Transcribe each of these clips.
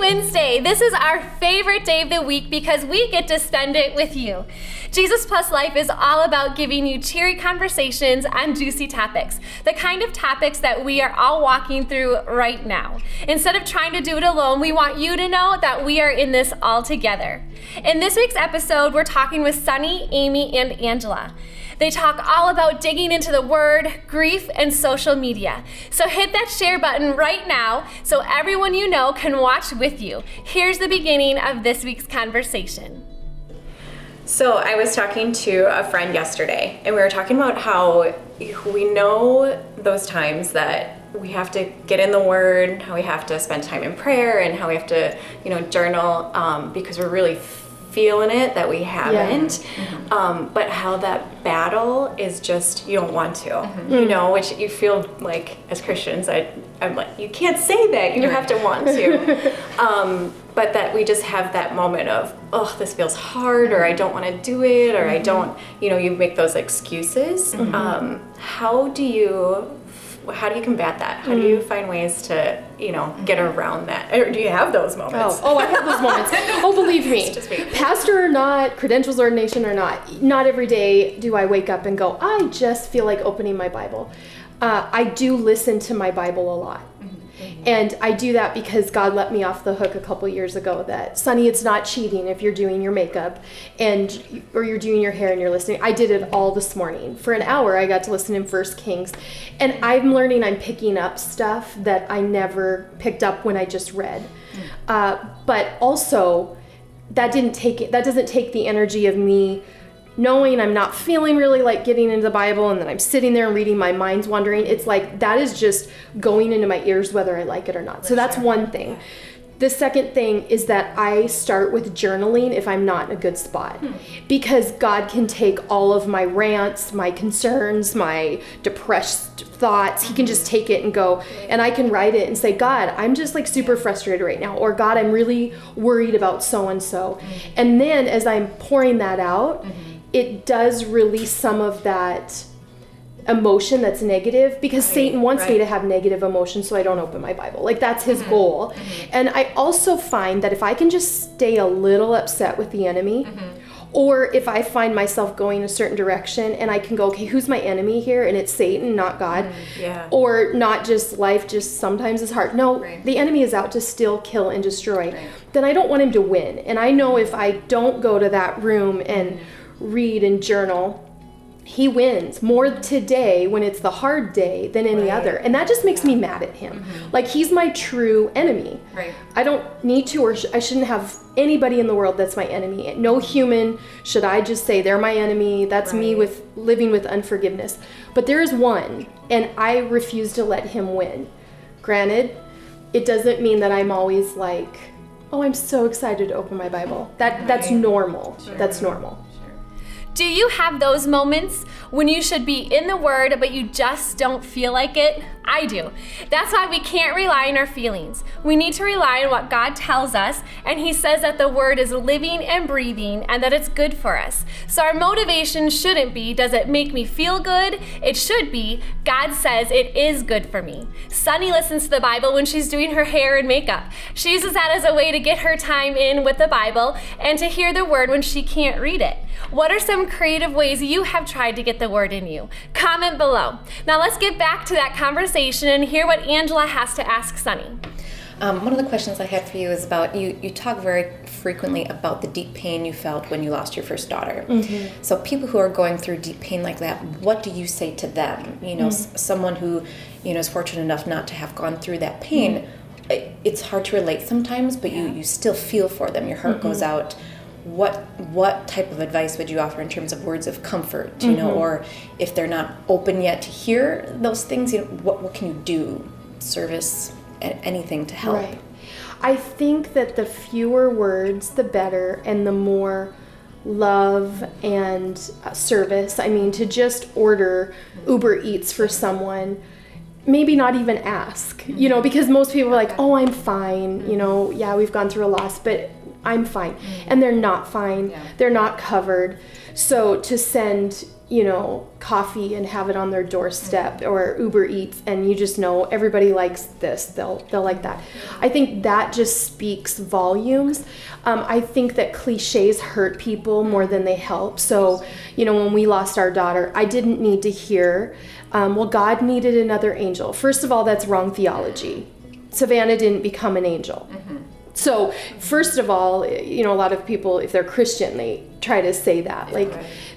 Wednesday. This is our favorite day of the week because we get to spend it with you. Jesus.Plus.Life is all about giving you cheery conversations on juicy topics, the kind of topics that we are all walking through right now. Instead of trying to do it alone, we want you to know that we are in this all together. In this week's episode, we're talking with Sonny, Amy, and Angela. They talk all about digging into the word, grief, and social media. So hit that share button right now so everyone you know can watch with you. Here's the beginning of this week's conversation. So I was talking to a friend yesterday, and we were talking about how we know those times that we have to get in the Word, how we have to spend time in prayer, and how we have to, journal because we're really feeling it that we haven't. But how that battle is just, you don't want to, which you feel like as Christians, I'm like, you can't say that, you have to want to. But that we just have that moment of, oh, this feels hard, or I don't want to do it, or I don't, you make those excuses. How do you combat that? How do you find ways to, get around that? Or do you have those moments? Oh, I have those moments. Oh, believe me. Pastor or not, credentials ordination or not every day do I wake up and go, I just feel like opening my Bible. I do listen to my Bible a lot. And I do that because God let me off the hook a couple years ago that, Sonny, it's not cheating if you're doing your makeup or you're doing your hair and you're listening. I did it all this morning. For an hour, I got to listen in 1 Kings. And I'm learning I'm picking up stuff that I never picked up when I just read. But also, that doesn't take the energy of me knowing I'm not feeling really like getting into the Bible and then I'm sitting there and reading, my mind's wandering. It's like that is just going into my ears whether I like it or not. So that's one thing. The second thing is that I start with journaling if I'm not in a good spot. Because God can take all of my rants, my concerns, my depressed thoughts. He can just take it and go, and I can write it and say, God, I'm just like super frustrated right now. Or God, I'm really worried about so-and-so. And then as I'm pouring that out, it does release some of that emotion that's negative because Satan wants me to have negative emotion so I don't open my Bible. Like that's his goal. And I also find that if I can just stay a little upset with the enemy, or if I find myself going a certain direction and I can go, okay, who's my enemy here? And it's Satan, not God. Or not just life, just sometimes is hard. No, the enemy is out to steal, kill, and destroy. Then I don't want him to win. And I know if I don't go to that room and read and journal, he wins more today when it's the hard day than any other. And that just makes me mad at him. Like he's my true enemy. I don't need to, or I shouldn't have anybody in the world that's my enemy. No human should I just say they're my enemy. That's me with living with unforgiveness. But there is one, and I refuse to let him win. Granted, it doesn't mean that I'm always like, oh, I'm so excited to open my Bible. That's normal. That's normal. Do you have those moments when you should be in the Word, but you just don't feel like it? I do. That's why we can't rely on our feelings. We need to rely on what God tells us, and He says that the Word is living and breathing and that it's good for us. So our motivation shouldn't be, does it make me feel good? It should be, God says it is good for me. Sonny listens to the Bible when she's doing her hair and makeup. She uses that as a way to get her time in with the Bible and to hear the Word when she can't read it. What are some creative ways you have tried to get the Word in you? Comment below. Now let's get back to that conversation and hear what Angela has to ask Sonny. One of the questions I had for you is about, you talk very frequently about the deep pain you felt when you lost your first daughter. So people who are going through deep pain like that, what do you say to them? Someone who, is fortunate enough not to have gone through that pain, it's hard to relate sometimes, but you still feel for them. Your heart goes out. What type of advice would you offer in terms of words of comfort, or if they're not open yet to hear those things, what can you do? Service, anything to help? Right. I think that the fewer words, the better, and the more love and service. I mean, to just order Uber Eats for someone, maybe not even ask, because most people are like, oh, I'm fine, we've gone through a loss, but I'm fine. And they're not fine. They're not covered. So to send, coffee and have it on their doorstep, or Uber Eats, and you just know everybody likes this, they'll like that. I think that just speaks volumes. I think that cliches hurt people more than they help. So, when we lost our daughter, I didn't need to hear, well, God needed another angel. First of all, that's wrong theology. Savannah didn't become an angel. So first of all, a lot of people, if they're Christian, they try to say that.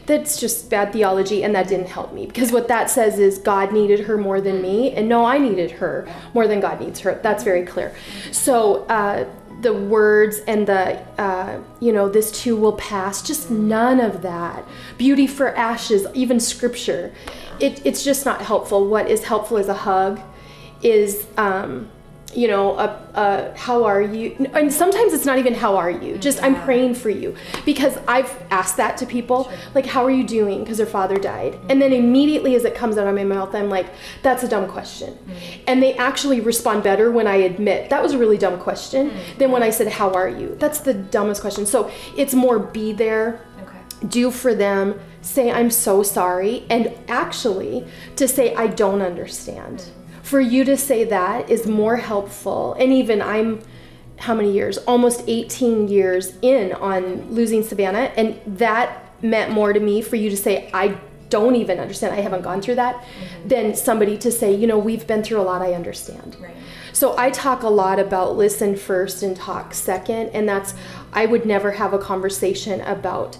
That's just bad theology, and that didn't help me. Because what that says is God needed her more than me, and no, I needed her more than God needs her. That's very clear. So the words and this too will pass, just none of that. Beauty for ashes, even scripture. It's just not helpful. What is helpful is a hug, is... how are you? And sometimes it's not even how are you, just I'm praying for you. Because I've asked that to people, like, how are you doing? Because their father died. And then immediately as it comes out of my mouth, I'm like, that's a dumb question. And they actually respond better when I admit, that was a really dumb question, than when I said, how are you? That's the dumbest question. So it's more be there, do for them, say, I'm so sorry. And actually to say, I don't understand. For you to say that is more helpful. And even I'm, how many years? Almost 18 years in on losing Savannah. And that meant more to me for you to say, I don't even understand. I haven't gone through that. Than somebody to say, we've been through a lot. I understand. Right. So I talk a lot about listen first and talk second. And that's, I would never have a conversation about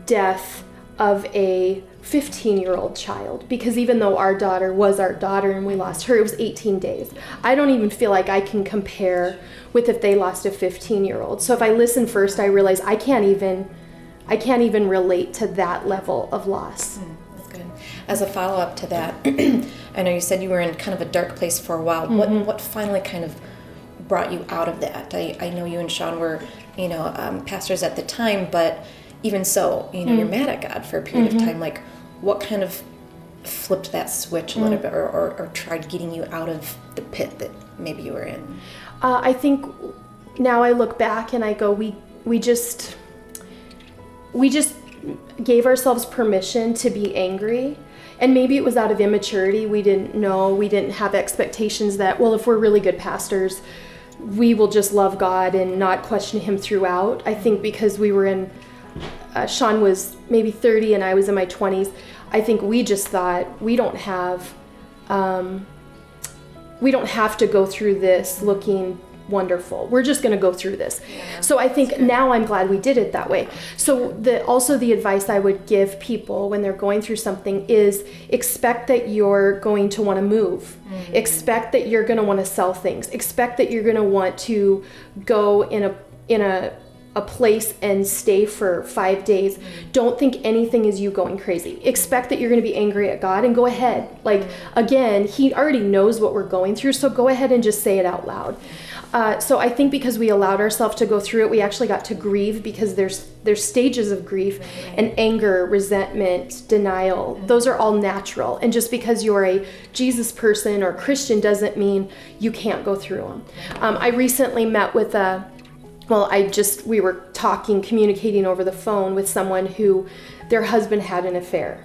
death of a 15-year-old child, because even though our daughter was our daughter and we lost her, it was 18 days. I don't even feel like I can compare with if they lost a 15-year-old. So if I listen first, I realize I can't even relate to that level of loss. That's good. As a follow-up to that, I know you said you were in kind of a dark place for a while. What finally kind of brought you out of that? I know you and Sean were, pastors at the time, but even so, you're mad at God for a period of time. Like, what kind of flipped that switch a little bit, or tried getting you out of the pit that maybe you were in? I think now I look back and I go, we just gave ourselves permission to be angry. And maybe it was out of immaturity. We didn't know. We didn't have expectations that, well, if we're really good pastors, we will just love God and not question him throughout. I think because we were in... Sean was maybe 30 and I was in my 20s. I think we just thought we don't have to go through this looking wonderful. We're just going to go through this. Yeah, so I think now I'm glad we did it that way. So also the advice I would give people when they're going through something is expect that you're going to want to move. Expect that you're going to want to sell things. Expect that you're going to want to go in a place and stay for 5 days. Don't think anything is you going crazy. Expect that you're going to be angry at God, and go ahead. Again, he already knows what we're going through, so go ahead and just say it out loud. So I think because we allowed ourselves to go through it, we actually got to grieve, because there's stages of grief, and anger, resentment, denial. Those are all natural. And just because you're a Jesus person or Christian doesn't mean you can't go through them. I recently met with we were communicating over the phone with someone who their husband had an affair.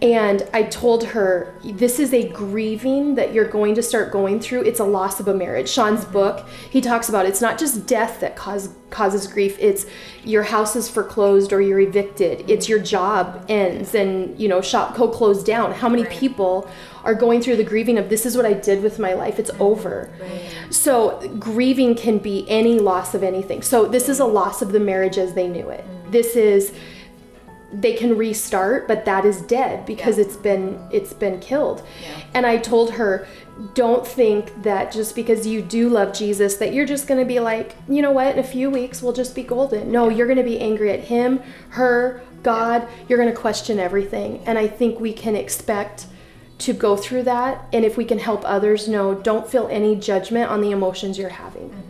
And I told her, this is a grieving that you're going to start going through. It's a loss of a marriage. Sean's book, he talks about it's not just death that causes grief. It's your house is foreclosed or you're evicted. It's your job ends and, shop closed down. How many people are going through the grieving of this is what I did with my life. It's over. Right. So grieving can be any loss of anything. So this is a loss of the marriage as they knew it. This is... they can restart, but that is dead because it's been killed. Yeah. And I told her, don't think that just because you do love Jesus that you're just going to be like, you know what, in a few weeks we'll just be golden. No, you're going to be angry at him, her, God. You're going to question everything. And I think we can expect to go through that. And if we can help others know, don't feel any judgment on the emotions you're having. Mm-hmm.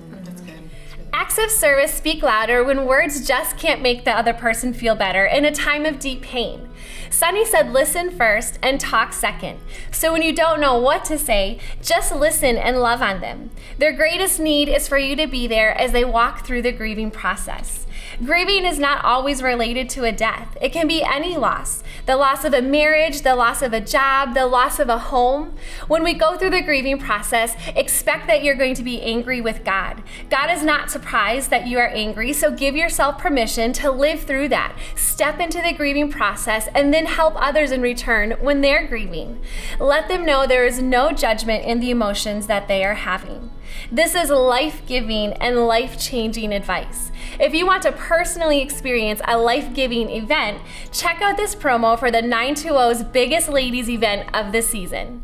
Acts of service speak louder when words just can't make the other person feel better in a time of deep pain. Sonny said listen first and talk second. So when you don't know what to say, just listen and love on them. Their greatest need is for you to be there as they walk through the grieving process. Grieving is not always related to a death. It can be any loss. The loss of a marriage, the loss of a job, the loss of a home. When we go through the grieving process, expect that you're going to be angry with God. God is not surprised that you are angry, so give yourself permission to live through that. Step into the grieving process and then help others in return when they're grieving. Let them know there is no judgment in the emotions that they are having. This is life-giving and life-changing advice. If you want to personally experience a life-giving event, check out this promo for the 920's biggest ladies event of the season.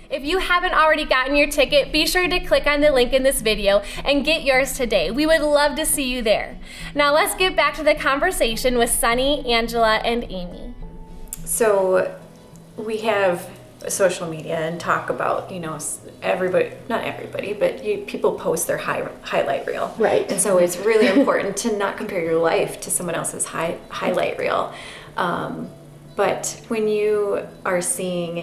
If you haven't already gotten your ticket, be sure to click on the link in this video and get yours today. We would love to see you there. Now let's get back to the conversation with Sonny, Angela, and Amy. So we have social media and talk about, everybody, not everybody, but people post their highlight reel. Right. And so it's really important to not compare your life to someone else's highlight reel. But when you are seeing,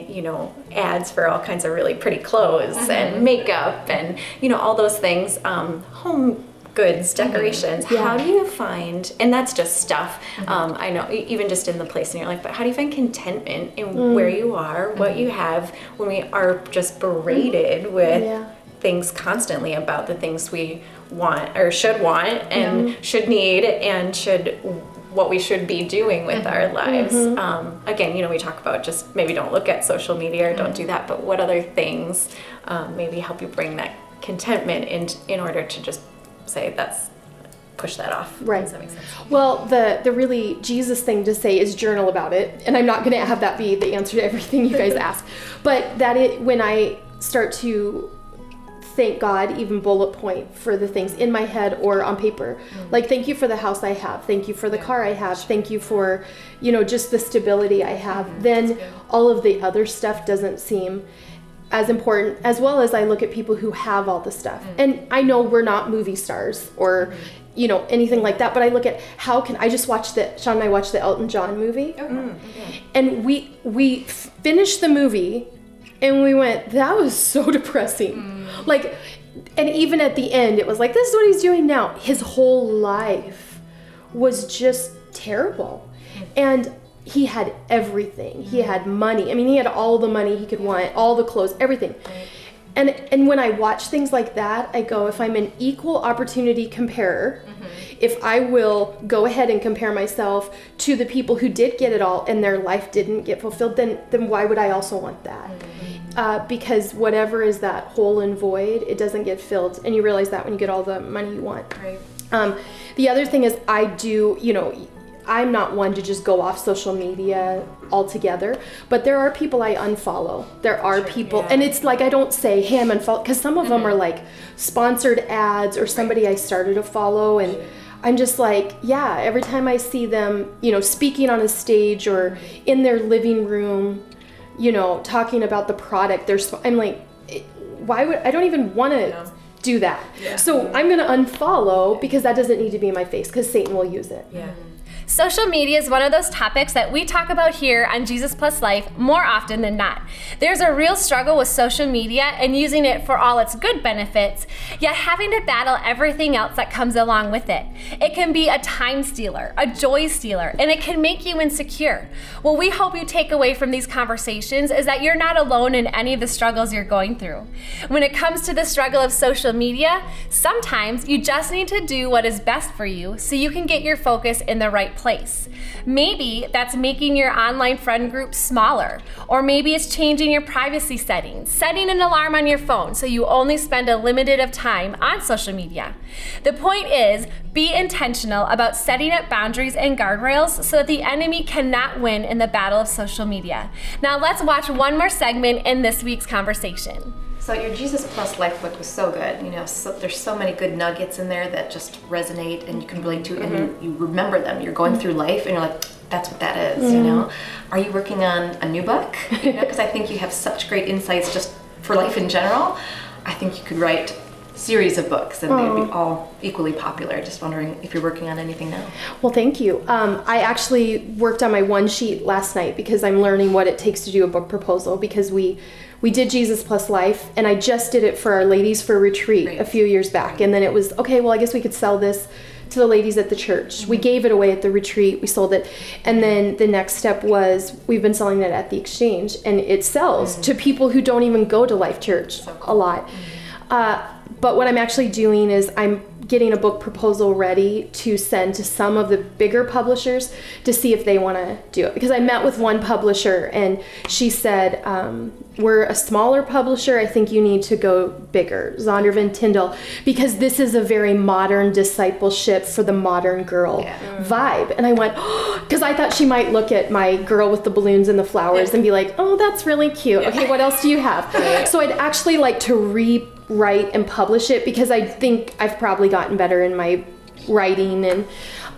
ads for all kinds of really pretty clothes and makeup and, all those things, home goods, decorations, how do you find, and that's just stuff, I know, even just in the place in your life, but how do you find contentment in where you are, what you have, when we are just berated with things constantly about the things we want or should want and should need and what we should be doing with our lives. Again, we talk about just maybe don't look at social media or don't do that, but what other things maybe help you bring that contentment in order to just say push that off. Right. Does that make sense? Well, the really Jesus thing to say is journal about it, and I'm not going to have that be the answer to everything you guys ask, but when I start to thank God, even bullet point for the things in my head or on paper. Like, thank you for the house I have. Thank you for the car I have. Thank you for, just the stability I have. Then all of the other stuff doesn't seem as important, as well as I look at people who have all the stuff. And I know we're not movie stars or, anything like that, but I look at I just watched Sean and I watched the Elton John movie. And we finished the movie and we went, that was so depressing. And even at the end, it was like, this is what he's doing now. His whole life was just terrible. And he had everything. He had money. I mean, he had all the money he could want, all the clothes, everything. And when I watch things like that, I go, if I'm an equal opportunity comparer, if I will go ahead and compare myself to the people who did get it all and their life didn't get fulfilled, then why would I also want that? Because whatever is that hole and void, it doesn't get filled. And you realize that when you get all the money you want. Right. The other thing is I'm not one to just go off social media altogether, but there are people I unfollow. There are people, and it's like, I don't say, hey, I'm unfollow, because some of them are like sponsored ads or somebody I started to follow, and I'm just like, every time I see them, speaking on a stage or in their living room, talking about the product, I'm like, I don't even want to do that. So I'm going to unfollow because that doesn't need to be in my face because Satan will use it. Social media is one of those topics that we talk about here on Jesus.Plus.Life more often than not. There's a real struggle with social media and using it for all its good benefits, yet having to battle everything else that comes along with it. It can be a time stealer, a joy stealer, and it can make you insecure. What we hope you take away from these conversations is that you're not alone in any of the struggles you're going through. When it comes to the struggle of social media, sometimes you just need to do what is best for you so you can get your focus in the right place. Maybe that's making your online friend group smaller, or maybe it's changing your privacy settings, setting an alarm on your phone so you only spend a limited of time on social media. The point is, be intentional about setting up boundaries and guardrails so that the enemy cannot win in the battle of social media. Now let's watch one more segment in this week's conversation. So your Jesus.Plus.Life book was so good. There's so many good nuggets in there that just resonate and you can relate to, and you remember them. You're going through life and you're like, that's what that is, Are you working on a new book? Because I think you have such great insights just for life in general. I think you could write a series of books and they'd be all equally popular. Just wondering if you're working on anything now. Well, thank you. I actually worked on my one sheet last night because I'm learning what it takes to do a book proposal, because we did Jesus.Plus.Life, and I just did it for our ladies for a retreat a few years back. And then it was, okay, well, I guess we could sell this to the ladies at the church. We gave it away at the retreat, we sold it. And then the next step was, we've been selling it at the exchange, and it sells to people who don't even go to Life Church a lot. But what I'm actually doing is I'm getting a book proposal ready to send to some of the bigger publishers to see if they want to do it. Because I met with one publisher and she said, we're a smaller publisher. I think you need to go bigger, Zondervan Tyndall, because this is a very modern discipleship for the modern girl vibe. And I went, because I thought she might look at my girl with the balloons and the flowers and be like, oh, that's really cute. Okay, what else do you have? So I'd actually like to rewrite and publish it, because I think I've probably gotten better in my writing. And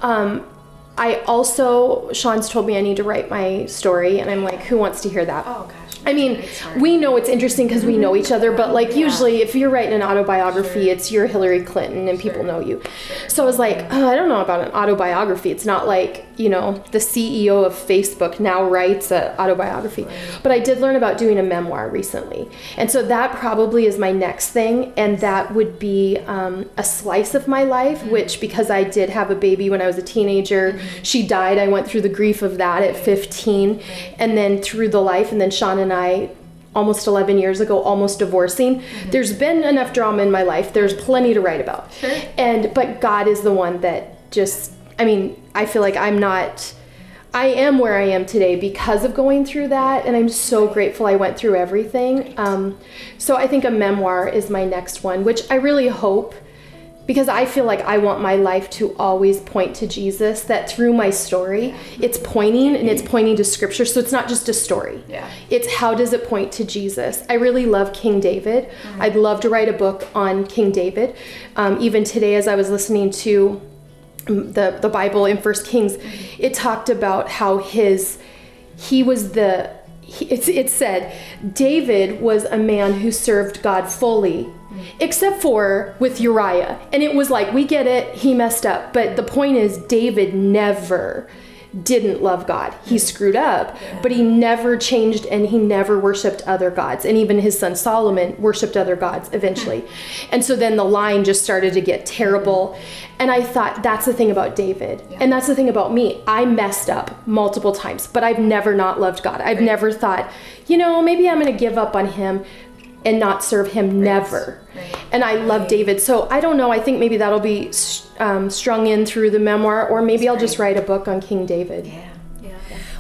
I also, Sean's told me I need to write my story, and I'm like, who wants to hear that? Oh gosh. I mean, we know it's interesting because we know each other, but like usually if you're writing an autobiography, it's you're Hillary Clinton and people know you. So I was like, oh, I don't know about an autobiography. It's not like, the CEO of Facebook now writes an autobiography. But I did learn about doing a memoir recently. And so that probably is my next thing. And that would be a slice of my life, which, because I did have a baby when I was a teenager, she died. I went through the grief of that at 15, and then through the life. And then Sean and I, almost 11 years ago, almost divorcing. There's been enough drama in my life. There's plenty to write about. But God is the one that just, I feel like I am where I am today because of going through that. And I'm so grateful I went through everything. So I think a memoir is my next one, which I really hope, because I feel like I want my life to always point to Jesus, that through my story, it's pointing, and it's pointing to scripture. So it's not just a story. It's how does it point to Jesus? I really love King David. I'd love to write a book on King David. Even today, as I was listening to the Bible in 1 Kings, it talked about how it said, David was a man who served God fully, except for with Uriah. And it was like, we get it, he messed up. But the point is, David never didn't love God. He screwed up, but he never changed, and he never worshiped other gods. And even his son Solomon worshiped other gods eventually. And so then the line just started to get terrible. And I thought, that's the thing about David. And that's the thing about me. I messed up multiple times, but I've never not loved God. I've never thought, maybe I'm going to give up on him and not serve him. Never. And I love David. So I don't know. I think maybe that'll be strung in through the memoir, or maybe I'll just write a book on King David.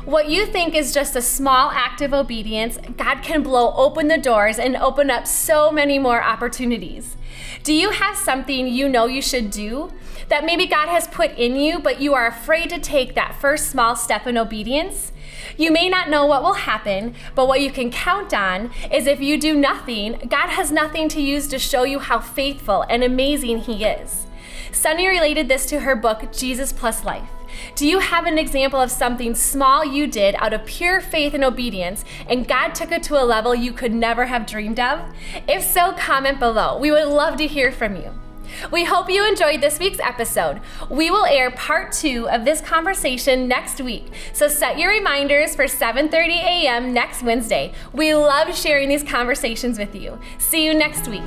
What you think is just a small act of obedience, God can blow open the doors and open up so many more opportunities. Do you have something you should do that maybe God has put in you, but you are afraid to take that first small step in obedience? You may not know what will happen, but what you can count on is if you do nothing, God has nothing to use to show you how faithful and amazing He is. Sonny related this to her book, Jesus.Plus.Life. Do you have an example of something small you did out of pure faith and obedience, and God took it to a level you could never have dreamed of? If so, comment below. We would love to hear from you. We hope you enjoyed this week's episode. We will air part 2 of this conversation next week, so set your reminders for 7:30 a.m. next Wednesday. We love sharing these conversations with you. See you next week.